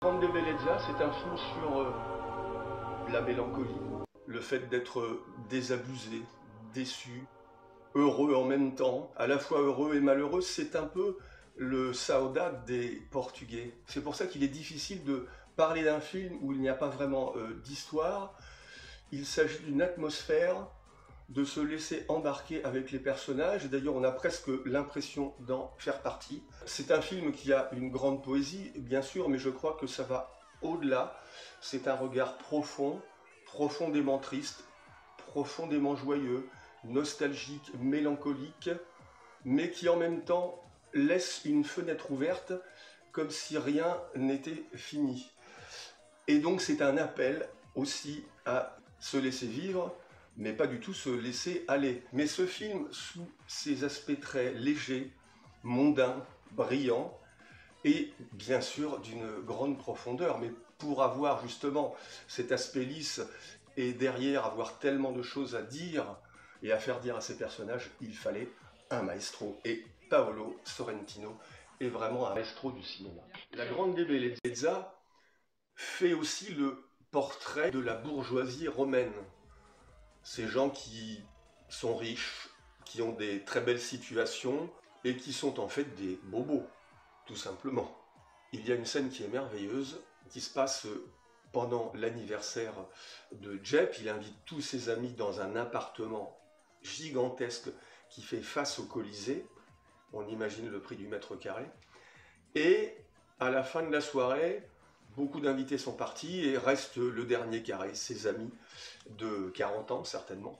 Grande Bellezza, c'est un film sur la mélancolie, le fait d'être désabusé, déçu, heureux en même temps, à la fois heureux et malheureux. C'est un peu le saudade des Portugais. C'est pour ça qu'il est difficile de parler d'un film où il n'y a pas vraiment d'histoire. Il s'agit d'une atmosphère, de se laisser embarquer avec les personnages. D'ailleurs, on a presque l'impression d'en faire partie. C'est un film qui a une grande poésie, bien sûr, mais je crois que ça va au-delà. C'est un regard profond, profondément triste, profondément joyeux, nostalgique, mélancolique, mais qui en même temps laisse une fenêtre ouverte, comme si rien n'était fini. Et donc c'est un appel aussi à se laisser vivre, mais pas du tout se laisser aller. Mais ce film, sous ses aspects très légers, mondains, brillants, et bien sûr d'une grande profondeur, mais pour avoir justement cet aspect lisse et derrière avoir tellement de choses à dire et à faire dire à ces personnages, il fallait un maestro. Et Paolo Sorrentino est vraiment un maestro du cinéma. La Grande Bellezza fait aussi le portrait de la bourgeoisie romaine. Ces gens qui sont riches, qui ont des très belles situations et qui sont en fait des bobos, tout simplement. Il y a une scène qui est merveilleuse, qui se passe pendant l'anniversaire de Jep. Il invite tous ses amis dans un appartement gigantesque qui fait face au Colisée. On imagine le prix du mètre carré. Et à la fin de la soirée, beaucoup d'invités sont partis et reste le dernier carré, ses amis de 40 ans certainement.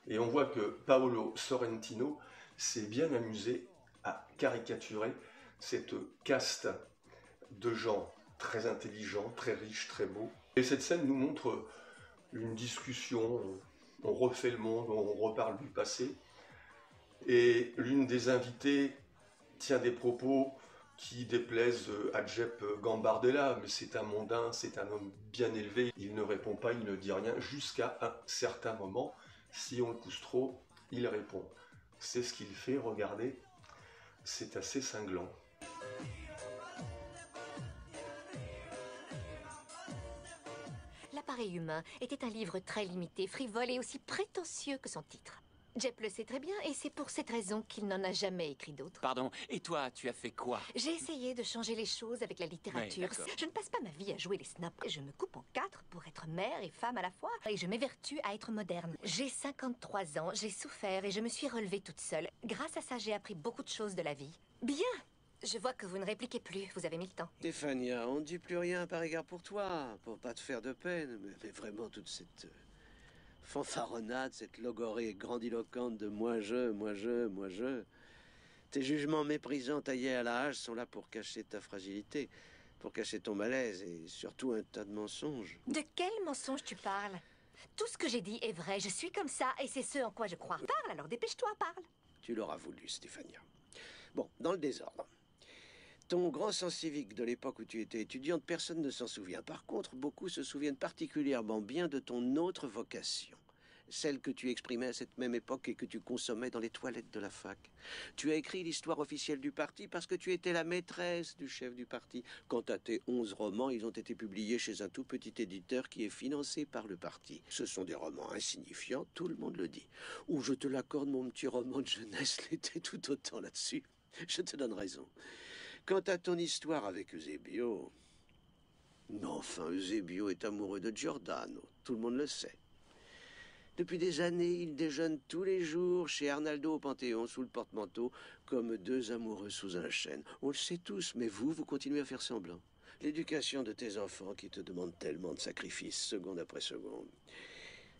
Et on voit que Paolo Sorrentino s'est bien amusé à caricaturer cette caste de gens très intelligents, très riches, très beaux. Et cette scène nous montre une discussion, on refait le monde, on reparle du passé. Et l'une des invitées tient des propos qui déplaisent à Jep Gambardella, mais c'est un mondain, c'est un homme bien élevé, il ne répond pas, il ne dit rien, jusqu'à un certain moment, si on le pousse trop, il répond. C'est ce qu'il fait, regardez, c'est assez cinglant. L'appareil humain était un livre très limité, frivole et aussi prétentieux que son titre. Jep le sait très bien et c'est pour cette raison qu'il n'en a jamais écrit d'autres. Pardon, et toi, tu as fait quoi? J'ai essayé de changer les choses avec la littérature. Ouais, Je ne passe pas ma vie à jouer les snobs. Je me coupe en quatre pour être mère et femme à la fois et je m'évertue à être moderne. J'ai 53 ans, j'ai souffert et je me suis relevée toute seule. Grâce à ça, j'ai appris beaucoup de choses de la vie. Bien! Je vois que vous ne répliquez plus, vous avez mis le temps. Stéphania, on ne dit plus rien par égard pour toi, pour pas te faire de peine, mais vraiment toute cette fanfaronnade, cette logorée grandiloquente de moi je, moi je, moi je. Tes jugements méprisants taillés à la hache sont là pour cacher ta fragilité, pour cacher ton malaise et surtout un tas de mensonges. De quel mensonge tu parles? Tout ce que j'ai dit est vrai, je suis comme ça et c'est ce en quoi je crois. Parle alors, dépêche-toi, parle. Tu l'auras voulu, Stéphania. Bon, dans le désordre. Ton grand sens civique de l'époque où tu étais étudiante, personne ne s'en souvient. Par contre, beaucoup se souviennent particulièrement bien de ton autre vocation. Celle que tu exprimais à cette même époque et que tu consommais dans les toilettes de la fac. Tu as écrit l'histoire officielle du parti parce que tu étais la maîtresse du chef du parti. Quant à tes 11 romans, ils ont été publiés chez un tout petit éditeur qui est financé par le parti. Ce sont des romans insignifiants, tout le monde le dit. Ou je te l'accorde, mon petit roman de jeunesse l'était tout autant là-dessus. Je te donne raison. Quant à ton histoire avec Eusebio... Non, enfin, Eusebio est amoureux de Giordano, tout le monde le sait. Depuis des années, ils déjeunent tous les jours chez Arnaldo au Panthéon, sous le porte-manteau, comme deux amoureux sous un chêne. On le sait tous, mais vous continuez à faire semblant. L'éducation de tes enfants qui te demande tellement de sacrifices, seconde après seconde.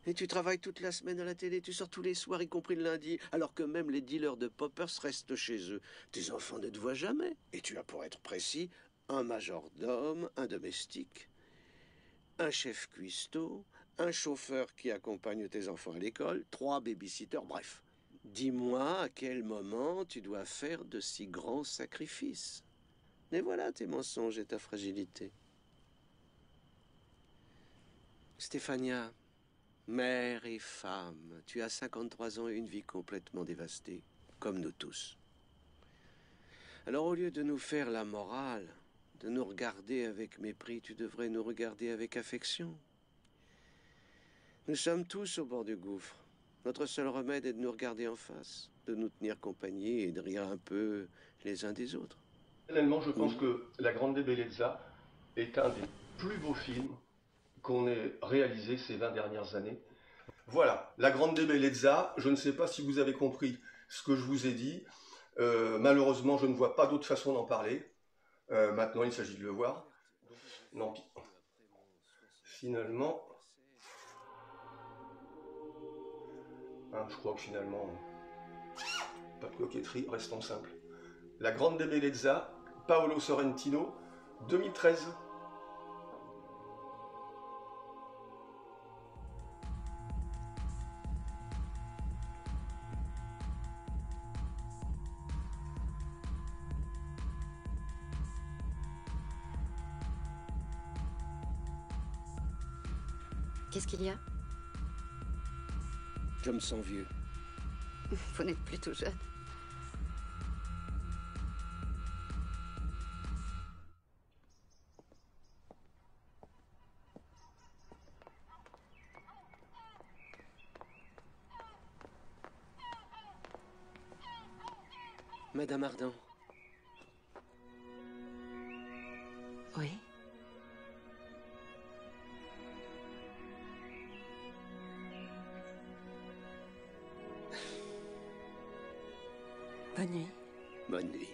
Et tu travailles toute la semaine à la télé, tu sors tous les soirs, y compris le lundi, alors que même les dealers de poppers restent chez eux. Tes enfants ne te voient jamais. Et tu as, pour être précis, un majordome, un domestique, un chef cuistot, un chauffeur qui accompagne tes enfants à l'école, 3 babysitters, bref. Dis-moi à quel moment tu dois faire de si grands sacrifices. Et voilà tes mensonges et ta fragilité. Stéphania, mère et femme, tu as 53 ans et une vie complètement dévastée, comme nous tous. Alors au lieu de nous faire la morale, de nous regarder avec mépris, tu devrais nous regarder avec affection. Nous sommes tous au bord du gouffre. Notre seul remède est de nous regarder en face, de nous tenir compagnie et de rire un peu les uns des autres. Personnellement, je pense que La Grande Bellezza est un des plus beaux films qu'on ait réalisé ces 20 dernières années. Voilà, La Grande Bellezza, je ne sais pas si vous avez compris ce que je vous ai dit. Malheureusement, je ne vois pas d'autre façon d'en parler. Maintenant, il s'agit de le voir. Non, finalement, je crois que finalement, pas de coquetterie, restons simples. La Grande Bellezza, Paolo Sorrentino, 2013. Qu'est-ce qu'il y a? Je me sens vieux. Vous n'êtes plus tout jeune. Madame Ardent. Oui. Bonne nuit. Bonne nuit.